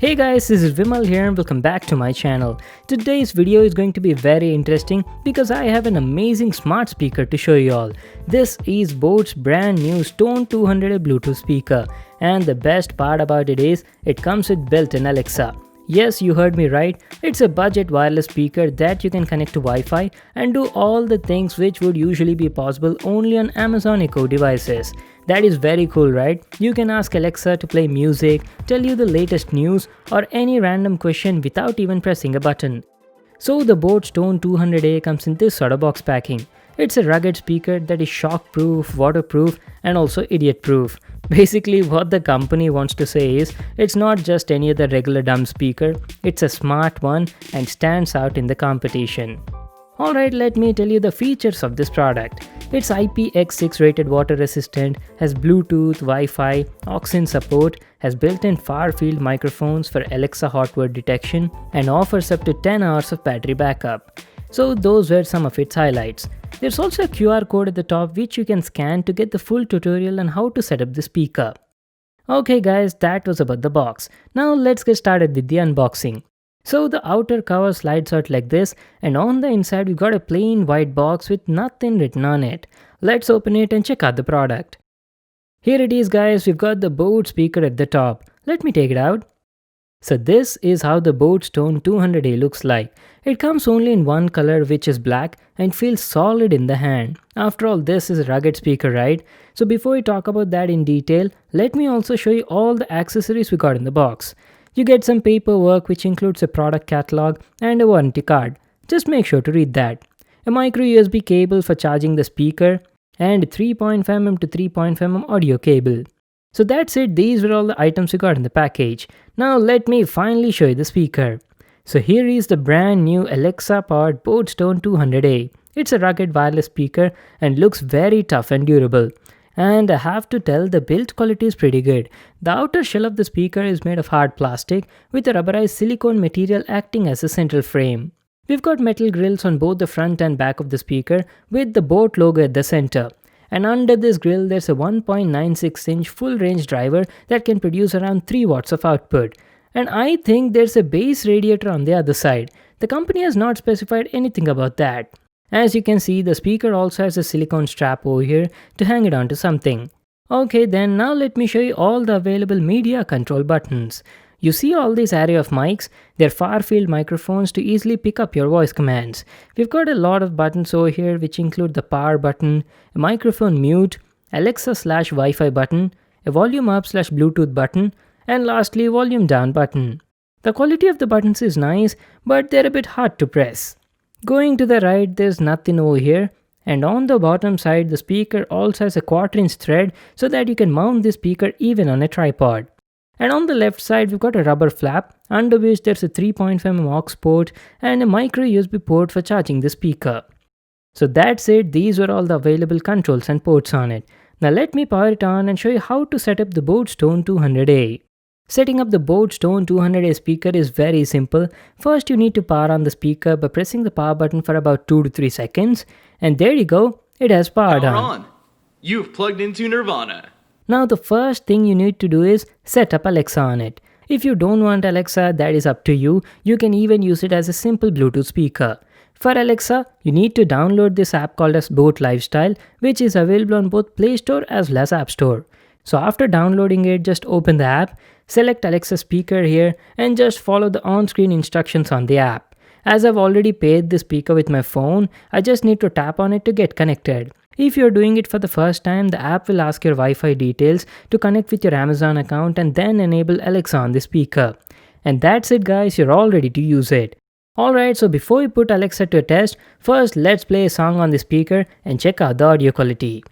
Hey guys, this is Vimal here and welcome back to my channel. Today's video is going to be very interesting because I have an amazing smart speaker to show you all. This is Boat's brand new Stone 200 Bluetooth speaker, and the best part about it is it comes with built-in Alexa. Yes, you heard me right. It's a budget wireless speaker that you can connect to Wi-Fi and do all the things which would usually be possible only on Amazon Echo devices. That is very cool, right? You can ask Alexa to play music, tell you the latest news, or any random question without even pressing a button. So the Boat Stone 200A comes in this sort of box packing. It's a rugged speaker that is shock-proof, waterproof, and also idiot-proof. Basically, what the company wants to say is, it's not just any other regular dumb speaker, it's a smart one and stands out in the competition. Alright, let me tell you the features of this product. It's IPX6 rated water resistant, has Bluetooth, Wi-Fi, aux-in support, has built-in far-field microphones for Alexa hot word detection, and offers up to 10 hours of battery backup. So those were some of its highlights. There's also a QR code at the top which you can scan to get the full tutorial on how to set up the speaker. Okay guys, that was about the box. Now let's get started with the unboxing. So the outer cover slides out like this, and on the inside we got a plain white box with nothing written on it. Let's open it and check out the product. Here it is guys, we've got the Boat speaker at the top. Let me take it out. So this is how the Boat Stone 200A looks like. It comes only in one color, which is black, and feels solid in the hand. After all, this is a rugged speaker, right? So before we talk about that in detail, let me also show you all the accessories we got in the box. You get some paperwork which includes a product catalog and a warranty card. Just make sure to read that. A micro USB cable for charging the speaker, and 3.5mm to 3.5mm audio cable. So that's it, these were all the items we got in the package. Now let me finally show you the speaker. So here is the brand new Alexa powered Boat Stone 200A. It's a rugged wireless speaker and looks very tough and durable. And I have to tell, the build quality is pretty good. The outer shell of the speaker is made of hard plastic with a rubberized silicone material acting as a central frame. We've got metal grills on both the front and back of the speaker with the Boat logo at the center. And under this grill there's a 1.96-inch full range driver that can produce around 3 watts of output. And I think there's a base radiator on the other side. The company has not specified anything about that. As you can see, the speaker also has a silicone strap over here to hang it onto something. Okay then, now let me show you all the available media control buttons. You see all this array of mics? They're far-field microphones to easily pick up your voice commands. We've got a lot of buttons over here which include the power button, a microphone mute, Alexa/Wi-Fi button, a volume up/Bluetooth button, and lastly volume down button. The quality of the buttons is nice, but they're a bit hard to press. Going to the right, there's nothing over here, and on the bottom side the speaker also has a 1/4-inch thread so that you can mount the speaker even on a tripod. And on the left side we've got a rubber flap under which there's a 3.5mm aux port and a micro USB port for charging the speaker. So that's it, these were all the available controls and ports on it. Now let me power it on and show you how to set up the Boat Stone 200A. Setting up the Boat Stone 200A speaker is very simple. First you need to power on the speaker by pressing the power button for about 2 to 3 seconds, and there you go, it has powered on. You've plugged into Nirvana. Now the first thing you need to do is set up Alexa on it. If you don't want Alexa, that is up to you. You can even use it as a simple Bluetooth speaker. For Alexa, you need to download this app called as Boat Lifestyle, which is available on both Play Store as well as App Store. So after downloading it, just open the app, select Alexa speaker here, and just follow the on-screen instructions on the app. As I've already paired the speaker with my phone, I just need to tap on it to get connected. If you're doing it for the first time, the app will ask your Wi-Fi details to connect with your Amazon account and then enable Alexa on the speaker. And that's it guys, you're all ready to use it. Alright, so before we put Alexa to a test, first let's play a song on the speaker and check out the audio quality.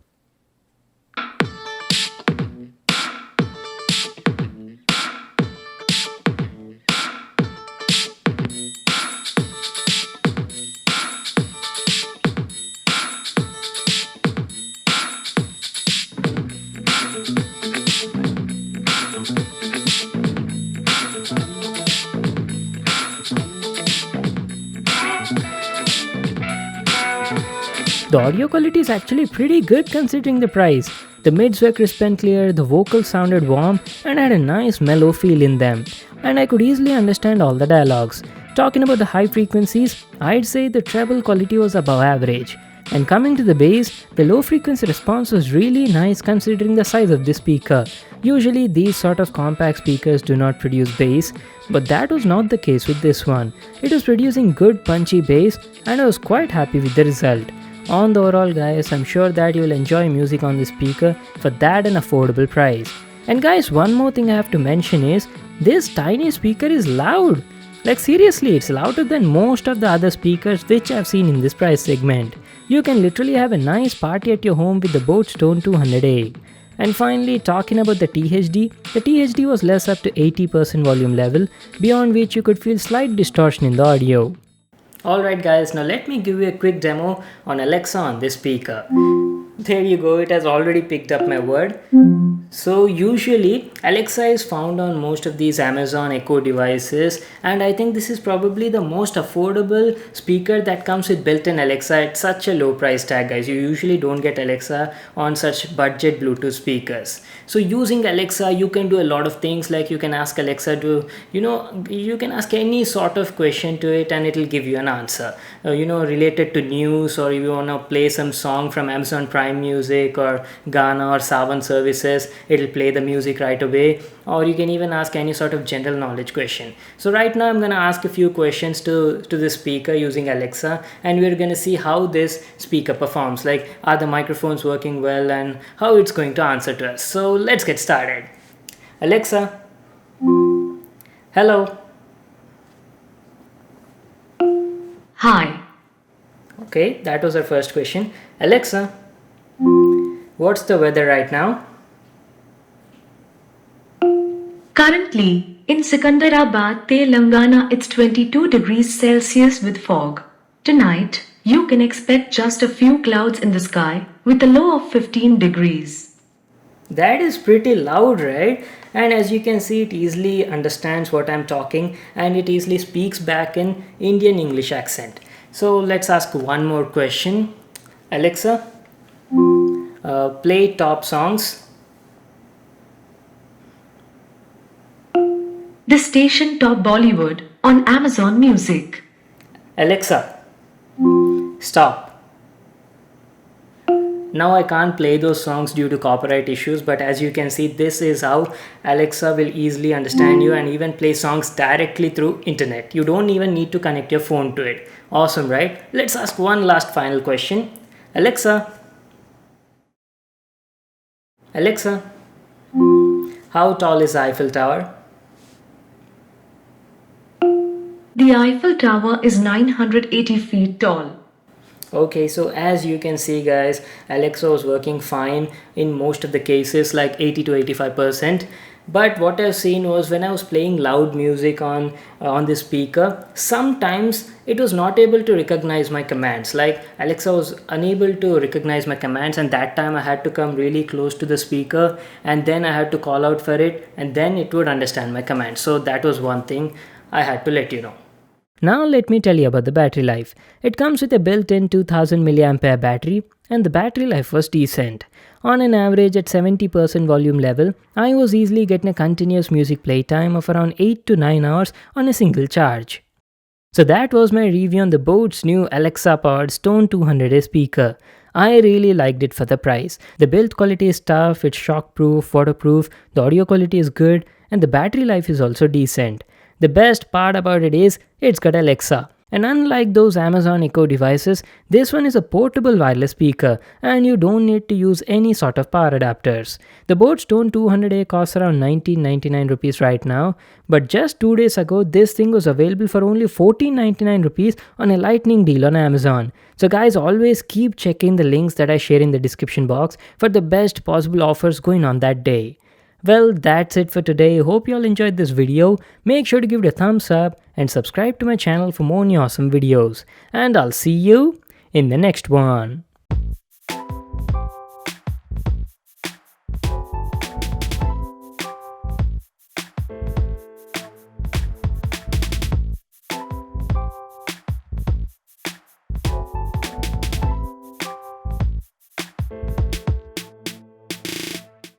The audio quality is actually pretty good considering the price. The mids were crisp and clear, the vocals sounded warm and had a nice mellow feel in them, and I could easily understand all the dialogues. Talking about the high frequencies, I'd say the treble quality was above average. And coming to the bass, the low frequency response was really nice considering the size of the speaker. Usually these sort of compact speakers do not produce bass, but that was not the case with this one. It was producing good punchy bass and I was quite happy with the result. On the overall guys, I'm sure that you will enjoy music on this speaker for that an affordable price. And guys, one more thing I have to mention is, this tiny speaker is loud. Like seriously, it's louder than most of the other speakers which I've seen in this price segment. You can literally have a nice party at your home with the Boats Tone 200A. And finally, talking about the THD was less up to 80% volume level, beyond which you could feel slight distortion in the audio. Alright guys, now let me give you a quick demo on Alexa on this speaker. There you go, it has already picked up my word. So usually Alexa is found on most of these Amazon Echo devices, and I think this is probably the most affordable speaker that comes with built-in Alexa at such a low price tag guys. You usually don't get Alexa on such budget Bluetooth speakers. So using Alexa you can do a lot of things, like you can ask Alexa to, you can ask any sort of question to it and it will give you an answer. Related to news, or if you want to play some song from Amazon Prime Music or Gaana or Saavn services, it'll play the music right away. Or you can even ask any sort of general knowledge question. So right now I'm gonna ask a few questions to this speaker using Alexa, and we're gonna see how this speaker performs, like are the microphones working well and how it's going to answer to us. So let's get started. Alexa, hello. Hi. Okay, that was our first question. Alexa, what's the weather right now? Currently, in Secunderabad, Telangana, it's 22 degrees Celsius with fog. Tonight, you can expect just a few clouds in the sky with a low of 15 degrees. That is pretty loud, right? And as you can see, it easily understands what I'm talking and it easily speaks back in Indian English accent. So let's ask one more question. Alexa, play top songs. The station Top Bollywood on Amazon Music. Alexa, stop. Now I can't play those songs due to copyright issues, but as you can see, this is how Alexa will easily understand you and even play songs directly through internet. You don't even need to connect your phone to it. Awesome, right? Let's ask one last final question. Alexa, how tall is the Eiffel Tower? The Eiffel Tower is 980 feet tall. Okay, so as you can see guys, Alexa was working fine in most of the cases, like 80 to 85%. But what I've seen was when I was playing loud music on the speaker, sometimes it was not able to recognize my commands. Like Alexa was unable to recognize my commands, and that time I had to come really close to the speaker and then I had to call out for it and then it would understand my commands. So that was one thing I had to let you know. Now let me tell you about the battery life. It comes with a built-in 2000 mAh battery and the battery life was decent. On an average at 70% volume level, I was easily getting a continuous music playtime of around 8 to 9 hours on a single charge. So that was my review on the Boat's new Alexa powered Tone 200A speaker. I really liked it for the price. The build quality is tough, it's shockproof, waterproof, the audio quality is good, and the battery life is also decent. The best part about it is, it's got Alexa. And unlike those Amazon Echo devices, this one is a portable wireless speaker and you don't need to use any sort of power adapters. The Boat's Tone 200A costs around 1999 rupees right now, but just 2 days ago this thing was available for only 1499 rupees on a lightning deal on Amazon. So guys, always keep checking the links that I share in the description box for the best possible offers going on that day. Well, that's it for today. Hope you all enjoyed this video. Make sure to give it a thumbs up and subscribe to my channel for more new awesome videos. And I'll see you in the next one.